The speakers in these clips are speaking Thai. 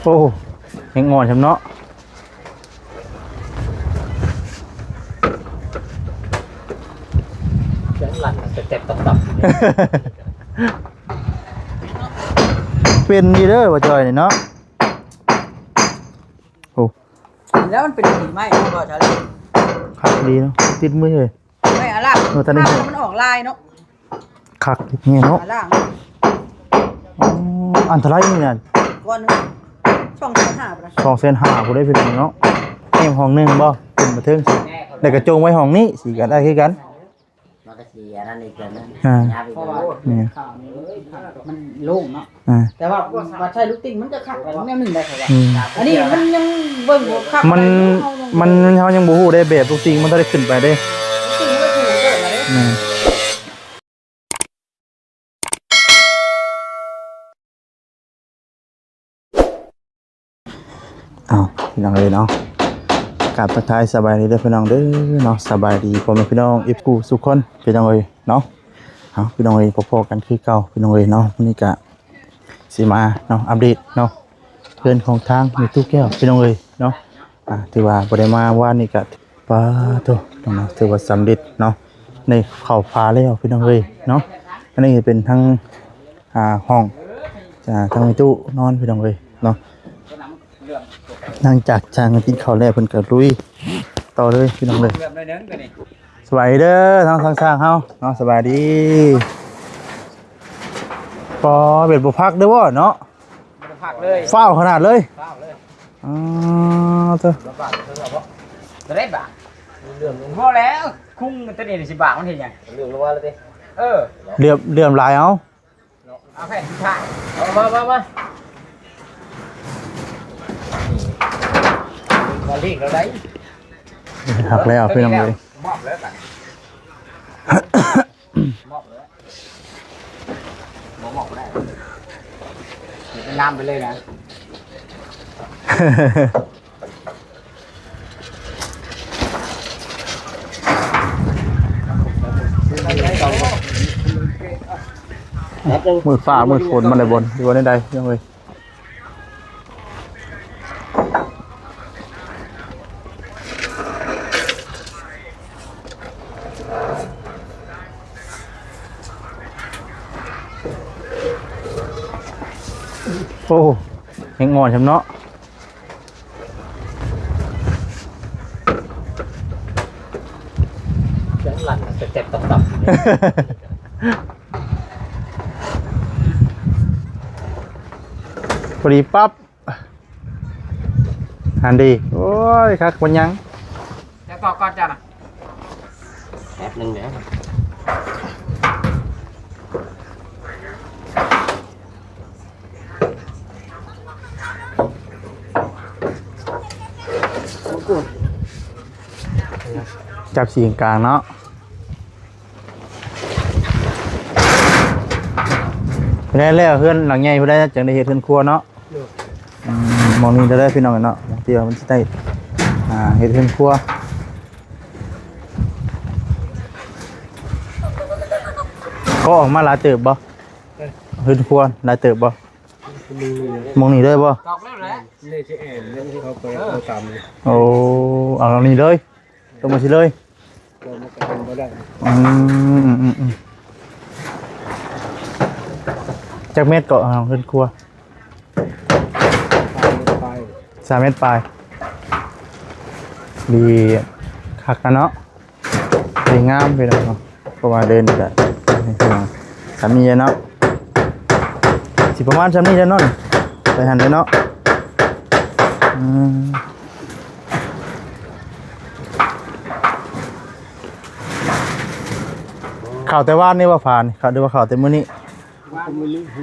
โอ้ยังงอนชำเนาะเสียงหลั่นจะเจ็บตับเป็นดีเด้อว่าจอยนี่เนาะโอ้แล้วมันเป็นหินไหมเขาบอกจะเลย คักดีเนาะติดมือเลย ไม่อะไรมันออกลายเนาะ คักเงี้ยเนาะ ล่าง อันตรายนี่เนี่ย ก้อน2.5ไป 2,500,000บ่ได้เป็นเนาะแอมห้องนึงบ่เป็นมาถึงแล้วก็จงไว้ห้องนี้สิก็ได้คือกันมันก็สีอันนั้นอีกแล้วนะเพราะว่าข่าวนี้มันโล่งเนาะแต่ว่าใช้ลูกติ้งมันจะขัดแนวหนึ่งได้ครับอันนี้มันยังเบิ่งขัดมันเฮายังบ่ฮู้ได้แบบทุกสิ่งมันต้องได้ขึ้นไปเด้ติ้งมันก็ถูกเกิดมาเด้พี่น้องเลยเนาะกราบทักทายสบายดีเด้อพี่น้องเด้อเนาะสบายดีพ่อแม่พี่น้องกูสุขคนพี่น้องเอ้ยเนาะพี่น้องเอ้ยพอๆกันคือเก่าพี่น้องเอ้ยเนาะวันนี้ก็สิมาเนาะอัปเดตเนาะเพื่อนของทางมีตู้แก้วพี่น้องเอ้ยเนาะถือว่าบ่ได้มาว่านี่ก็ปาโตเนาะถือว่าสำเร็จเนาะในเข้าพาแล้วพี่น้องเอ้ยเนาะอันนี้เป็นทั้งห้องทั้งมีตู้นอนพี่น้องเอ้ยเนาะหลังจากจางกินข้าวแล้วเพิ่นก็ลุยต่อเลยพี่น้องเลยสบายเด้อทางสร้างเฮาเนาะสบายดีพอเบ็ดบ่พักเด้อบ่เนาะบ่พักเลยฟ้าวขนาดเลยฟ้าวเลยเด้อได้บาทเรื่องพอแล้วคุ้งตัวนี้10 บาทมันเฮ็ดหยังเรื่องลงว่าแล้วติเหลื่อมหลายเอาแผ่นสุดท้ายมาลีกเราได้หักแล้วพี่น้องเลยมอบแล้วกันมอบแล้วมอบได้เป็นน้ำไปเลยนะมือฟ้ามือฝนมันได้บนอยู่ในใดพี่น้องเลยโอ้ยังงอนชำเนาะเสียงหลั่นจะเจ็บตับพอดีปั๊บหันดีโอ้ยคักวันยังจะต่อก่อนจ้ะนะแป๊บนึงเดี๋ยวจับสีกลางเนาะได้แล้วเพื่อนหลังใหญ่เพื่อนได้จังได้เห็ดเพื่อนครัวเนาะมองนี้จะได้พี่น้องเนาะเดี๋ยวมันจะได้เห็ดเพื่อนครัวก็ออกมาหลายเติบบ่เพื่อนครัวหลายเติบบ่มองนี้ได้บ่ตอกแล้วแหละนี่ที่แอนเรื่องที่เขาเปิดเขาตามเลยโอ้เอาตรงนี้เลยตรงมาสิเลยตัวมันก็เป็นไม่ได้จากเม็ดเกาะเอาเพื่อนครัว3 เมตรปลายดีคักกันเนาะดีงามไปแล้วเนาะเพราะว่าเดินจะสามีเนาะสิประมาณ3 นี้แล้วเนาะไปหันเลยเนาะข่าวแต่ว่านนี่ว่าผ่านข่าวเดี๋ยวว่าข่าวแต่มื้อนี้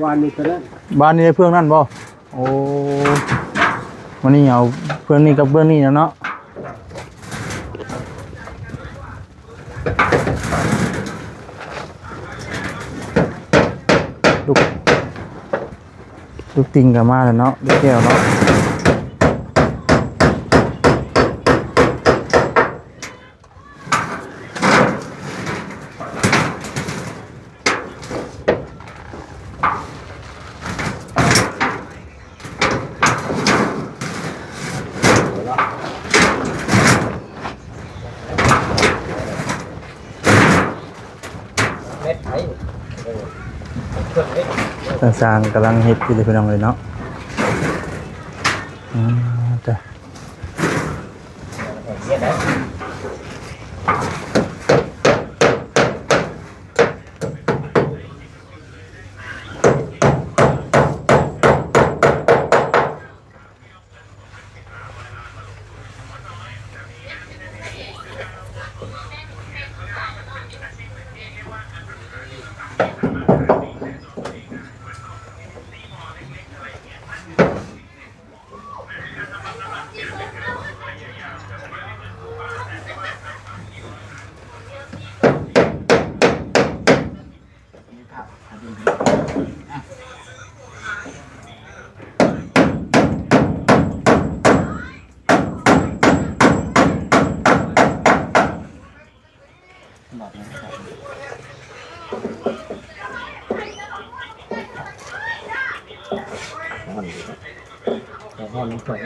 วานนี้ก็ได้บ้านนี้เพื่อนนั่นบ่โอ้วันนี้เอาเพื่อนนี่กับเพื่อนนี่นะเนาะลูกติงกับมาแล้วเนาะลูกแก้วเนาะ สร้างกำลังเฮ็ดอยู่เลยพี่น้องเลยเนาะจ้ะ เฮ็ดได้ ห้องนี้เปิด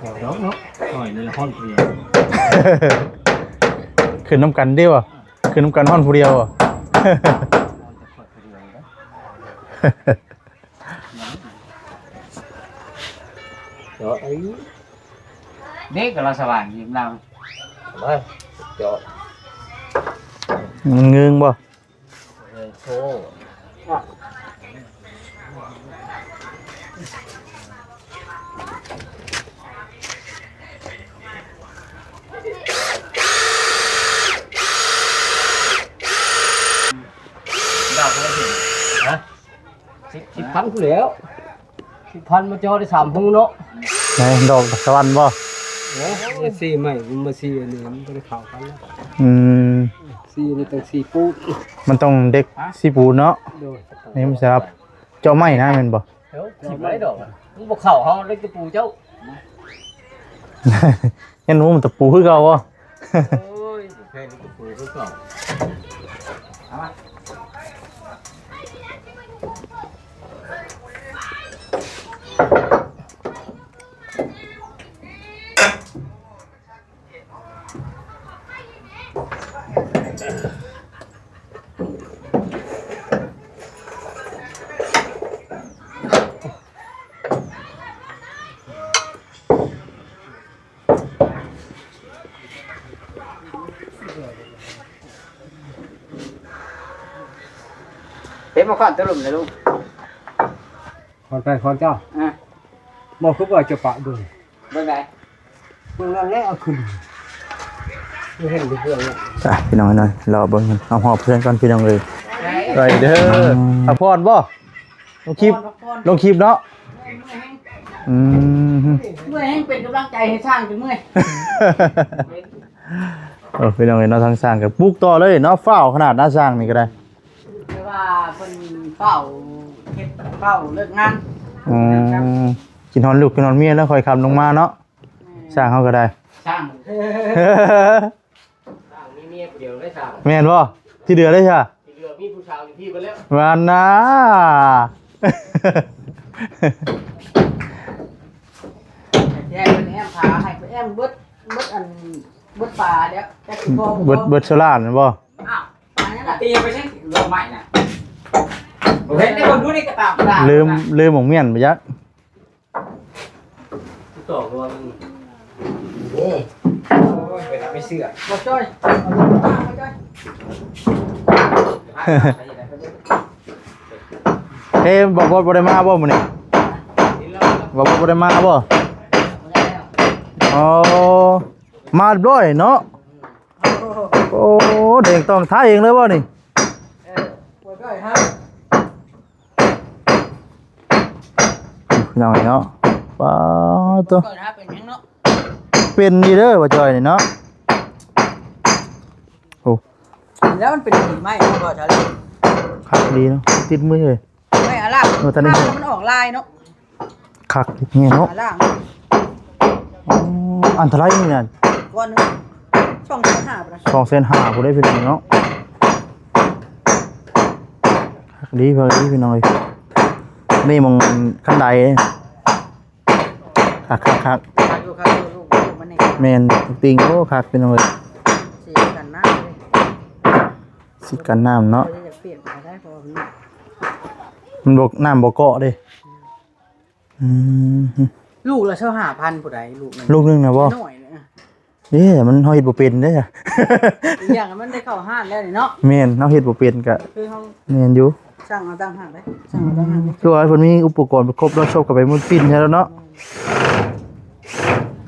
ห้องเนาะห้องนี้ห้องเดียว ขึ้นน้ำกันเดียวอ่ะขึ้นน้ำกันห้อนผู้เดียวอ่ะ เดี๋ยวไอ้ เด็กก็เราสว่างยิ้มเรา มาเดี๋ยว มันเงืองบ่ โชว์ เราก็เห็น ฮะ10,000กูแล้ว10,000มาจอได้3หูเนาะ ไหนดอกสวรรค์บ่ เนาะซีใหม่มาซีอันนี้มันบ่ได้เข้ากันแล้ว อืม ซีนี่ต้องซีปู มันต้องเด็กสีปูเนาะ โดย นี่มันสำหรับเจ้าไม้นะแม่นบ่ เดี๋ยวสิบ่ได้ดอกมึงบ่เข้าเฮาเลยจะปูเจ้า ยันหนูมันตะปูคือเก่าบ่ โอ้ยแค่นี้ก็ปูคือเก่า เฮ็ดมาก่อนตะลุมเลยลุง คอนไปคอนเจ้า อ่ะ บ่คือว่าจะปะดู เบิ่งได้ มึงนั่นแหละเอาขึ้นไม่เห็นเรื่องเนี่ย จ้ะพี่น้องหน่อยรอเบิ่งกันเอาหอบเพื่อนก่อนพี่น้องเลยไปเด้อพักผ่อนบ่ลงคลิปลงคลิปเนาะอืม เมื่อยให้เป็นกำลังใจให้สร้างจนเมื่อย พี่น้องเอ้ยเนาะทางสร้างก็ปลูกต่อเลยเนาะฟ้าวขนาดหน้าสร้างนี่ก็ได้ แต่ว่าเพิ่นเฝ้าเฮ็ดเฝ้าเลิกงาน อืมกินฮอนลูกกินฮอนเมียแล้วค่อยคำลงมาเนาะสร้างเขาก็ได้ สร้าง มีเมียเดียวได้สาม แม่นบ่ที่เดือได้ใช่ ที่เหลือมีผู้ชายอยู่ที่ไปแล้ว วันนะ แย่เป็นแอมพาให้ไปแอมเบิดอันเบิดปลาเดี๋ยวจะสิบ่ เบิดโซล่านั่นบ่ อ้าวปลาเนี่ยล่ะ ตีไปใช่ลงใหม่น่ะเฮ็ดได้คนดูนี่ก็ตามได้ ลืมหมองเมียนไปยัก ต่อตัวมึง โอ้ยไปเสื้อ บ่จ้อยเอาลงมาบ่จ้อย เฮ้ยบอกบ่ได้มาบ่มื้อนี้บอกบ่ได้มาบ่ บ่ได้แล้ว อ๋อมาเรียบร้อยเนาะโอ้เด็กต้องท้าเองเลยบ่นี่ บ่จ้อยฮะ น้อยเนาะป้าตัว ก่อนฮะเป็นหยังเนาะ เป็นนี่เด้อว่าจอยนี่เนาะโอ้ แล้วมันเป็นหินไหมเนาะบ่จ้อย คักดีเนาะติดมือเลย ไม่อะล่ะ เออตอนนี้ มันออกลายเนาะ คักนี่เนาะ อะล่ะ อ๋ออันตรายนี่น่ะ ก้อนหนึงช่องเส้นหาบ่นะ 2,500,000บ่ได้พี่น้องเนาะคักดีเพิ่นดีพี่น้อยนี่มองคันใดคัก คักอยู่ลูกมันนี่ แม่นติงโอ้คักพี่น้อย สิกันน้ำเลย สิกันน้ำเนาะ จะเปลี่ยนมาได้พอมัน มันบ่น้ำบ่เกาะเด้อืม ลูกละ5,000ผู้ใดลูกนึง ลูกนึงน่ะบ่ น้อยเนี่ย มันเฮาเฮ็ดบ่เป็นเด้อจ้ะ อีกอย่างมันได้เข้าห้านแล้วนี่เนาะ แม่นเฮาเฮ็ดบ่เป็นก็ คือเฮา แม่นอยู่ สร้างเอาตั้งห้างได้สร้างเอาตั้งห้างได้ คือว่าเพิ่นมีอุปกรณ์ครบแล้วชอบกับไปมุนปิ้นใช่แล้วเนาะ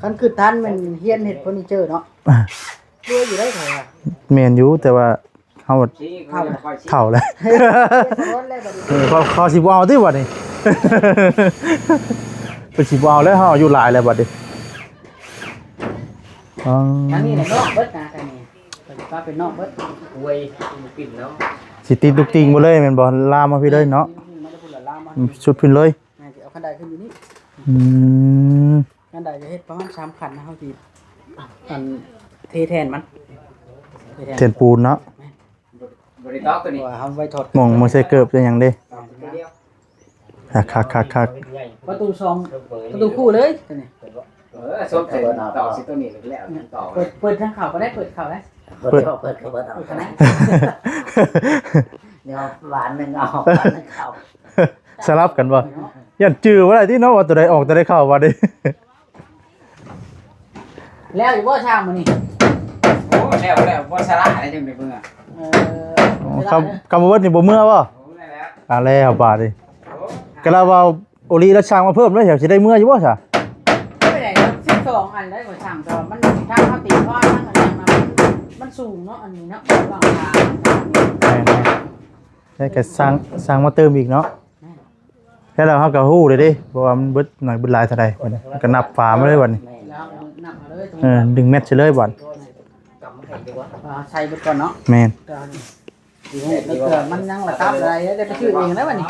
คันคือทันมันเฮียนเฮ็ดเฟอร์นิเจอร์เนาะ อ่ะ รวยอยู่ได้ไงอ่ะ แม่นอยู่แต่ว่าเฮา ชี้เขาคอยชี้ เฒ่าแล้ว เฮ็ดรถแล้วบัดนี้ เขาสิบ่เอาติบัดนี้ เพิ่นสิบ่เอาแล้วเฮาอายุหลายแล้วบัดนี้อ๋อ ทางนี้แหละนอกเบิดนะทางนี้เพิ่นว่าเป็นนอกเบิด อวยปิ่นแล้ว สิติดลูกติงบ่เลยแม่นบ่ลามมาพี่เลยเนาะ มันจะพูดละลามมา ชุดเพิ่นเลย แม่สิเอาคันไดขึ้นอยู่นี่ อืม คันไดจะเฮ็ดประมาณ3คันนะเฮาสิอันเทแทนมัน เทนปูนเนาะ บริต๊อกตัวนี้ ว่าเฮาไว้ถอด หม่องมันใส่เกิบจะหยังเด้ เดียว คัก ประตูซองประตูคู่เลยตัวนี้ ส้มเสร็จต่อสิตัวนี้แล้วต่อ เปิดทางเข้าก็ได้เปิดเข้าได้ เปิด เปิดเอาคันไหน เดี๋ยวหวานหนึ่งเอาหวานหนึ่งเข้า สลับกันบ่ยันจื้อว่าได้ที่เนาะว่าตัวใดออกตัวใดเข้าว่าเด้ แล้วอยู่บ่ช่างมื้อนี้ โอ้แล้วบ่สาระอะไรจังได๋เบิ่งอ่ะ คำว่าเบิดนี่บ่เมื่อบ่ โอ้แล้ว แล้วบาดนี่ก็แล้วว่าโอลีแล้วช่างมาเพิ่มแล้วสิได้เมื่ออยู่บ่ซะ ไม่ได้12อันได้บ่ช่างแต่ว่ามันทางเฮาตีเพราะว่าทางอันนั้นมันสูงเนาะอันนี้เนาะวางทาง แม่ๆได้ก็สร้างมาเติมอีกเนาะแล้วเราเฮาก็ฮู้เลยเด้เพราะว่ามันเบิดหน่อยเบิดหลายเท่าใดบัดนี้ก็นับฝามาเลยบัดนี้ แล้วนับมาเลยตรงนี้ ดึงแมทซะเลยบัด ใส่ไปก่อนเนาะ แม่น ดีให้เกิดมันยังระตับอะไรได้ไปชื่อเองแล้ววันนี้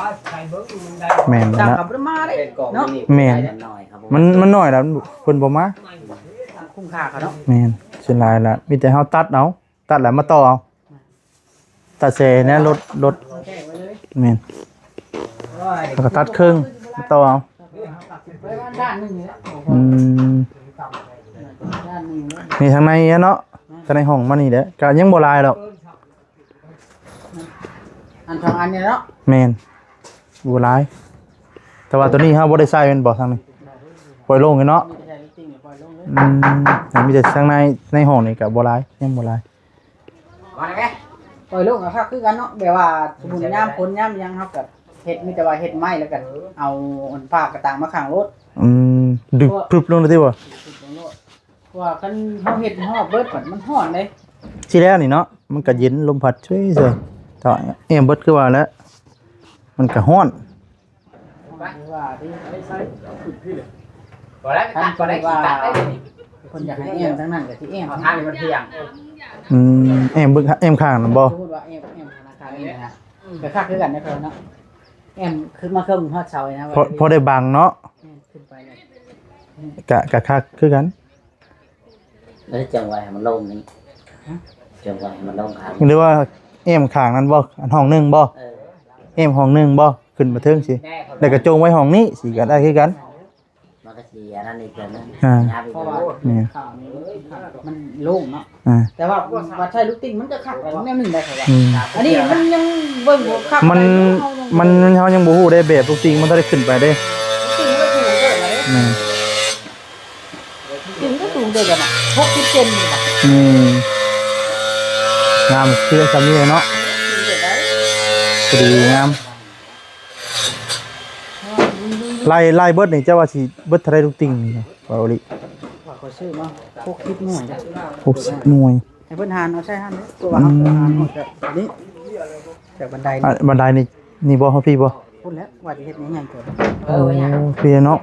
แม่น จับ นะ กับมาได้ เป็นกล่อง เนาะ นี่ แม่น หน่อยครับผม มันน้อยแล้วเพิ่นบ่มา คุ้มค่าเขาเนาะ แม่นส่วนหลายละมีแต่เฮาตัดเอาตัดแล้วมาต่อเอาตัดเสนะรถ แก้ไว้เลย แม่นแล้วก็ตัดครึ่งมาต่อเอา ไว้ด้านนึงนี่แหละ อืม ด้านนึง นี่ทางในเนาะทางในห้องมันนี่แหละก็ยังบ่หลายหรอก อันสองอันเนี่ยเนาะ แม่นบ่หลายแต่ว่าตัวนี้เฮาบ่ได้ใส่แม่นบ่ทางนี้ปล่อยโล่งเลยเนาะ มีแต่ลิปติ้งปล่อยลงเลย แต่มีแต่ทางในห้องนี่ก็บ่หลายยังบ่หลาย มาได้ไหม ปล่อยลงก็ครับคือกันเนาะแบบว่าสมุนย่ามพ้นย่ามยังเฮากับเฮ็ดมีแต่ว่าเฮ็ดไม้แล้วกันเอาอันผ้ากระต่างมาข้างรถ อืมดึกพรึบลงเลยติบ่ ว่าคันเฮาเฮ็ดฮอดเบิดก่อนมันฮ้อนเลย สิแล้วนี่เนาะมันก็เย็นลมพัดช่วยซะถ้าแอมเบิดคือว่าแล้วมันก็ร้อน ว่าที่ใส่ บ่ได้ตัดบ่ได้ขี้ตัดได้นี่ คนอยากให้แอมทั้งนั้นก็สิแอม เอาทางนี้มันเพียง แอมเบิ่งแอมข้างนั่นบ่ สมมุติว่าแอมธนาคารนี่นะก็คักคือกันนะเพิ่นเนาะแอมคือมาเครื่องฮอดเสาเลยนะ พอได้บังเนาะ ขึ้นไปเลย กะคักคือกัน แล้วจังหวะให้มันลงนี่จังหวะให้มันลงครับ หรือว่าแอมข้างนั้นบ่อันห้องหนึงบ่ เออ แอมห้องหนึงบ่ขึ้นมาเทิงสิ แน่เขา แล้วก็จงไว้ห้องนี้สิก็ได้คือกัน มันก็สีอันนั้นอีกแล้วนะ อ่า ยาไป เพราะ เล ว่าย นี่ ข่าวนี้มันโล่งเนาะ อ่า แต่ว่าว่าใช้ลูกติ้งมันก็คักแล้วแนวหนึงได้ครับว่า อืม อันนี้มันยังเบิ่งบ่คัก มันเฮายังบ่ฮู้ได้แบบทุกสิ่งมันต้องได้ขึ้นไปเด้ ลูกติ้งมันก็สูงเด้อเลย อืม ลูกติ้งก็สูงเด้อกันน่ะ60เซนนี่น่ะ อืมงามคือซำนี้เนาะ สูงเด้อได้ พอดีงามไล่เบิดนี่เจ้าว่าสิเบิดเท่าใดทุกสิ่งนี่เนาะบ่าวลิ ว่าเขาซื้อมา60หน่วยจ้ะ 60หน่วย ให้เพิ่นหารเอาใช้หารเด้อตัวว่าเฮาหารหมดจากนี้จากบันได อ่ะบันไดนี่บ่เฮาพี่บ่ พูดแล้วว่าจะเฮ็ดใหญ่ๆเกิน โอ้พี่เนาะ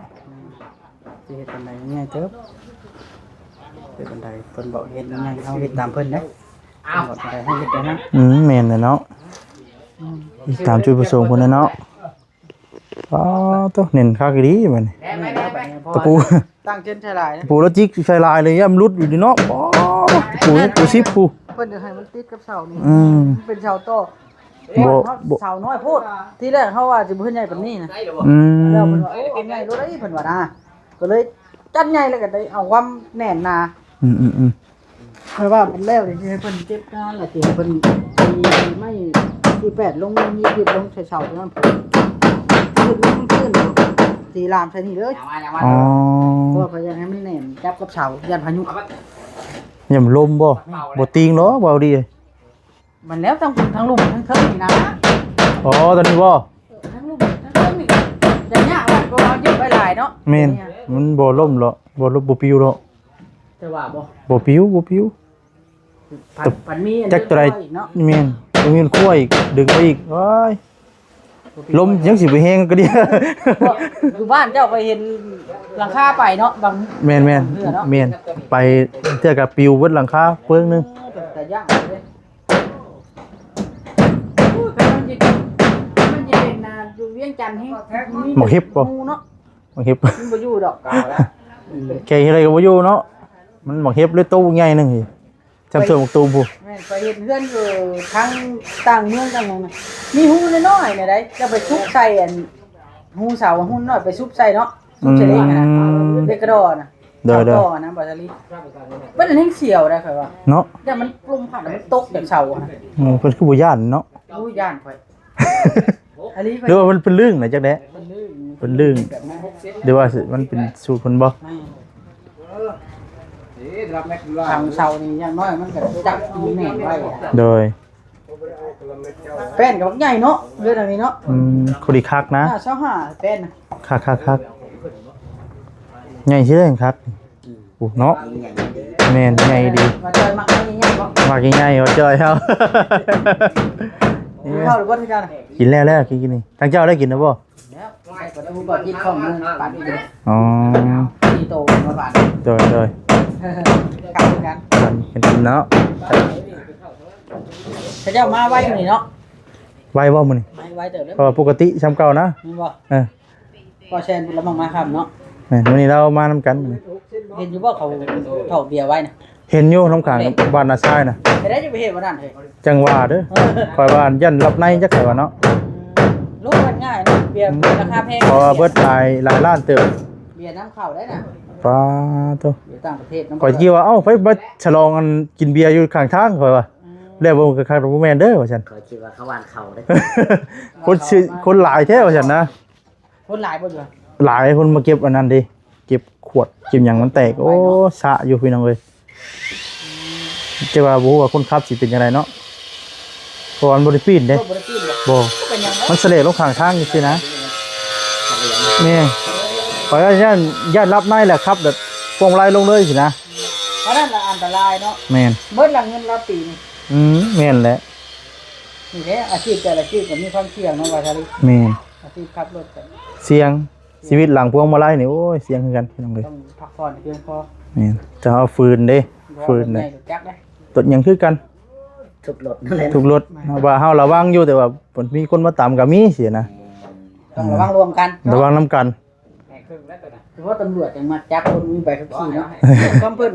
จะเฮ็ดบันไดใหญ่ๆเติบเฮ็ดบันไดเพิ่นบอกเฮ็ดใหญ่เฮาเฮ็ดตามเพิ่นเด้ อ้าว บันไดเฮาเฮ็ดได้นะ แม่นเลยเนาะตามจุดประสงค์พุ่นน่ะเนาะอ๋อตัวเน้นคักอีหลีบัดนี้ แน่ไหมแน่ไหม ตะปู ตั้งเจนใช้ลายนะ ตะปูแล้วจิกใส่ลายเลยย่ำรุดอยู่ดิเนาะอ๋อตะปูนี่ปูซิปปู เพิ่นจะให้มันติดกับเสานี่ อืม มันเป็นเสาโต บ่บ่ เสาน้อยโพดทีแรกเขาว่าสิบ่เฮ็ดใหญ่ปานนี้นะ ได้หรือเปล่า อืม แล้วเพิ่นว่าโอ้เอาใหญ่รถได้เพิ่นว่านะก็เลยจัดใหญ่แล้วก็ได้เอาความแน่นหนา อืม เพราะว่ามันแล้วนี่สิให้เพิ่นเก็บงานแล้วสิให้เพิ่นมีไม่ที่8ลง20ลงใส่เสาตรงนั้น ขึ้นตีลามใส่นี่เลย อ๋อ เพราะว่าพยายามให้มันแน่นจับกับเสายันพายุ ยามลมบ่ติงเนาะบ่เอาดี มันแล้วทั้งลุ่มทั้งเทิงนี่นะ อ๋อตอนนี้บ่ ทั้งลุ่มทั้งเทิงนี่จะยากว่าก็เอาเยอะไปหลายเนาะ แม่นมันบ่ล่มหรอกบ่ล่มบ่ปิวหรอก แต่ว่าบ่ บ่ปิว ปันมี จักตัวใด เนาะ แม่นต้องมีขั้วอีกดึงไปอีกว้ายลมยังสิไปแฮงก็ดี อยู่บ้านเจ้าไปเห็นหลังคาไปเนาะบาง แม่นไปเทื่อกับปิวเบิดหลังคาเพิ่งนึง แต่ยากเลยมันจะเป็นนาอยู่เวียงจันทน์ให้ หมกเห็บบ่ งูเนาะ หมกเห็บ มันบ่อยู่ดอกกาวแล้ว แกเฮ็ดอะไรก็บ่อยู่เนาะมันหมกเห็บเลยตู้ใหญ่นึงนี่จำส่วนหมกตูมผู้ แม่นไปเห็นเพื่อนอยู่ทั้งต่างเมืองต่างหยังน่ะมีหูน้อยๆเนี่ยได้จะไปซุกใส่อันหูเสาหูน้อยไปซุกใส่เนาะซุกใส่เล็กนะเล็กกระดอน่ะ เด้อ ต่อนะบาตาลีมันอันนี้เสียวได้ค่อยว่า เนาะ แต่มันปรุงผัดมันตกจากเสาอะนะ เพิ่นคือบ่ย่านเนาะ อู้ย่านค่อยอันนี้ หรือว่ามันเป็นเรื่องน่ะจักแดะ มันลื่น เป็นเรื่องหรือว่าสิมันเป็นสูตรเพิ่นบ่ ทางเสานี่อย่างน้อยมันก็จับมีแม่นไว้อะ โดย แป้นกับบักใหญ่เนาะเรื่องอันนี้เนาะ คนอีกคักนะ เสาห้าแป้นน่ะ คักใหญ่ชื่อคักโอ้เนาะแม่นใหญ่ดี มาจอยมักให้ใหญ่ๆบ่ มากใหญ่ๆเอาจ้อยเฮา ดูเข้าหรือบ่ที่เจ้าน่ะ กินแล้วกินนี่ทั้งเจ้าได้กินนะบ่ แล้วประตูบ่กินข้องนึงปั่นอีกเลย อ๋อ ตีโตมาปั่น โดย กลับกัน กินเนาะ เขาเจ้ามาไว้นี่เนาะ ไว้บ่มื้อนี้ ไว้เติบแล้ว เพราะว่าปกติซ้ำเก่านะ นี่บ่ เออ ก็แชนบุญละมังมาครับเนาะ แม่นมื้อนี้เรามานำกันมื้อนี้ เห็นอยู่ว่าเขาถอกเบียร์ไว้นะ เห็นอยู่น้ำข้างบ้านนาซายน่ะ ไปได้จะไปเห็นวันนั้นเลย จังหว่าเด้อคอยว่ายันรับในจักไสว่าเนาะ รู้มันง่ายนะเบียร์ราคาแพง เพราะว่าเบิดหลายล้านเติบ เบียร์น้ำเข่าได้นะ ป้าตัว เบียร์ต่างประเทศน้ำ ข่อยคิดว่าเอ้าไปมาฉลองกันกินเบียร์อยู่ข้างทางข่อยว่าแล้วบ่ก็คักบ่แม่นเด้อว่าซั่น เขาคิดว่าเขาวานเขาได้ คนหลายแท้ว่าซั่นนะ คนหลายบ่อยู่ หลายคนมาเก็บอันนั้นดิเก็บขวดเก็บหยังมันแตกโอ้สะอยู่พี่น้องเอ้ยจะว่าบ่ฮู้ว่าคนขับสิเป็นจังไดเนาะเพราะว่ามันบ่ได้ปีนเด้ ก็บริกินบ่ บ่ เป็นยังไง มันเสลดลงข้างทางจังซี่นะนี่ข่อยว่าย่านรับในแหละครับแบบพวงมาลัยลงเลยสินะ เพราะนั่นละอันตรายเนาะ แม่น เบิดละเงินละปีนี่ แม่นแหละ นี่แหละอาชีพแต่ละอาชีพก็มีความเสี่ยงเนาะว่าทาริ แม่น อาชีพขับรถก็ เสียงชีวิตหลังพวงมาลัยนี่โอ้ยเสียงคือกันพี่น้องเอ้ย ต้องพักผ่อนเพียงพอ แม่นจะเอาฟืนเด้ฟืน เล เด้ ยจักได้ ตดหยังคือกัน ทุบรถนั่นแหละ ทุกรถว่าเฮาระวังอยู่แต่ว่าผลมีคนมาตามก็มีเสียนะ ต้องระวังรวมกัน ระวังนํกัน ถือว่าตำรวจยังมาจับคนมีใบขับขี่เนาะความเพิ่น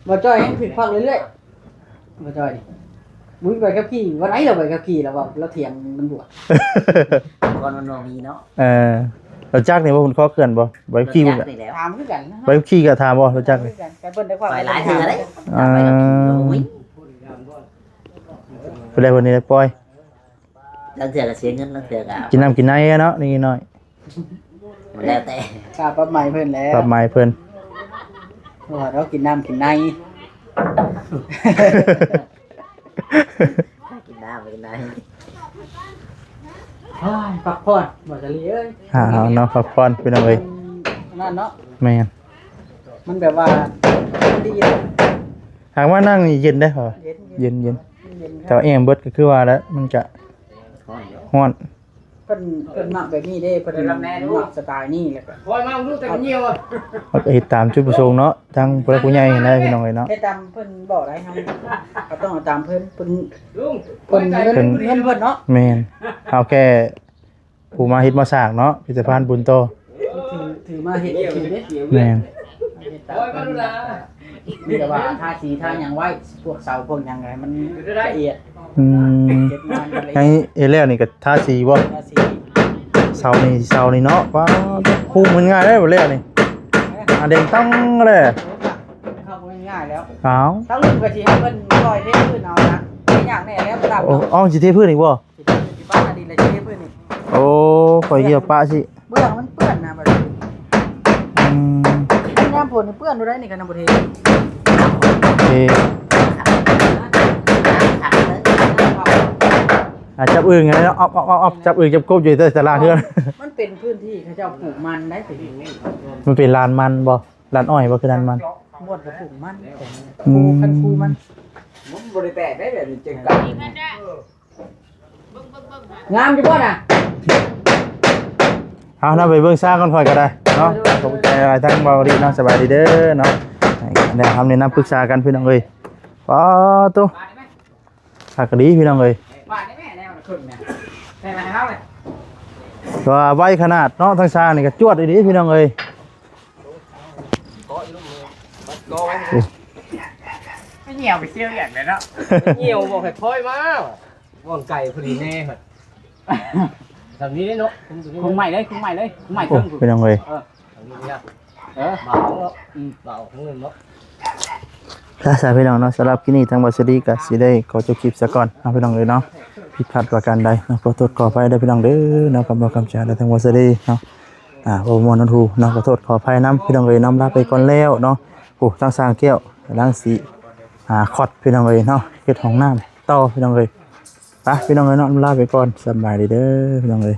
บ่จ้อยผิดพลาดเรื่อยๆบ่จ้อยมุ้ยใบขับขี่วันไหนเราใบขับขี่แล้วว่าเราเถียงตำรวจ ก่อนมันบ่มีเนาะ เราจักนี่ว่าคุณข้อเขื่อนบ่ใบขี้ ร บ่ ถจักรนี่แล้ว ถามคือกันนะ ใบขี้ก็ถามบ่เราจักนี่ แต่เพิ่นได้ความ ไปหลายเทื่อเลย อ่า ไปกับโอ้ย ไปได้วันนี้ได้ปล่อย ลังเทื่อก็เสียเงินลังเทื่อก็ กินน้ำกินในเนาะนี่น้อย มันแล้วแต่ ค่าปรับใหม่เพิ่นแล้ว ปรับไม้เพิ่น ว่าเรากินน้ำกินใน กินน้ำไปกินได้ พักผ่อนบ่จะลีเอ้ย เอาเนาะพักผ่อนพี่น้องเอ้ย นั่นเนาะ แม่น มันแบบว่าดีเลย หากว่านั่งนี่เย็นได้เหรอ เย็น เย็น เย็น แต่ว่าแอมเบิดก็คือว่าแล้วมันจะ ห้อนอยู่ ร้อน เพิ่นมักแบบนี้เด้เพิ่นมักสไตล์นี้แล้วก็ คอยมาลูกแต่เงียวอ่ะ เขาก็เฮ็ดตามจุดประสงค์เนาะทางผู้หลักผู้ใหญ่นะพี่น้องเอ้ยเนาะ เฮ็ดตามเพิ่นบอกได้เฮาก็ต้องเอาตามเพิ่นเพิ่น ลุง เพิ่นเงินเพิ่นเนาะ แม่นเอาแค่ผู้มาเฮ็ดมาสร้างเนาะพิพิธภัณฑ์บุญโต ถือมาเฮ็ดถือเด้ แม่น คอยมาดูแล มีแต่ว่าทาสีทาหยังไว้พวกเสาพวกหยังไงมันละเอียด อืม เก็บงานกันละ ไอ้ เอียด เอแล้วนี่ก็ทาสีบ่ ทาสี เสานี่เนาะว้าคู่มันง่ายได้บ่แล้วนี่อ่ะเด้งตั้งเลย เข้าง่ายๆแล้ว อ้าว ถ้าลืมก็สิให้เพิ่นปล่อยเทพื้นเอานะไม่อยากแน่แล้วระดับ โอ้อ้อสิเทพื้นอีกบ่ สิบ้านอดีตเลยสิเทพื้นนี่ โอ้ข่อยเกี่ยวปะสิ เบื้องมันเปื้อนนะบัดนี้ อืม น้ำฝนนี่เปื้อนดูได้นี่กันน้ำบ่เท โอเคจับอึ่งไงเนาะเอาจับอึ่งจับกบอยู่ในตารางเฮือน มันเป็นพื้นที่เขาเจ้าปลูกมันได้สิ มันเป็นลานมันบ่ลานอ้อยบ่คือลานมัน บดกับปลูกมันปลูกคันคูมัน มันบ่ได้แตกได้แบบนี้จังกัน งามอยู่บ่น่ะ เอานะไปเบิ่งซ่าก่อนค่อยก็ได้เนาะขอบใจหลายทั้งเบาดีเนาะสบายดีเด้อเนาะได้ทำแนะนำปรึกษากันพี่น้องเอ้ยป้าตุ๊หักดีพี่น้องเอ้ย บ้านนี่แม่แนวขึ้นเนี่ยใช่ไหมครับเลย ว่าไวขนาดเนาะทั้งซ่านี่ก็จวดดีพี่น้องเอ้ย ไม่เหี่ยวไปเที่ยวอย่างเลยเนาะ เหี่ยวบอกให้ค่อยมาว่อนไก่พอดีแน่เหรอทำนี้ได้เนาะ คุ้งใหม่เลยคุ้งใหม่เลยคุ้งใหม่ โอ้ เครื่อง พี่น้องเอ้ย ทำนี้เนี่ยเบาเนาะเบาของเงินเนาะ ถ้าสายพี่น้องเนาะสำหรับที่นี่ทางบัสดีก็สิได้ขอจบคลิปซะก่อนเนาะพี่น้องเอ้ยเนาะผิดพลาดประการใดเนาะขอโทษขออภัยได้พี่น้องเด้อเนาะกับเราคำชาได้ทางบัสดีเนาะโอ้มอนนทูเนาะขอโทษขออภัยนํพี่น้องเอ้ยนำลาไปก่อนแล้วเนาะโอ้ตั้งสร้างแก้วล้างสีคอดพี่น้องเอ้ยเนาะเฮ็ดห้องน้ำต่อพี่น้องเอ้ยไปพี่น้องเอ้ยเนาะลาไปก่อนสบายดีเด้อพี่น้องเอ้ย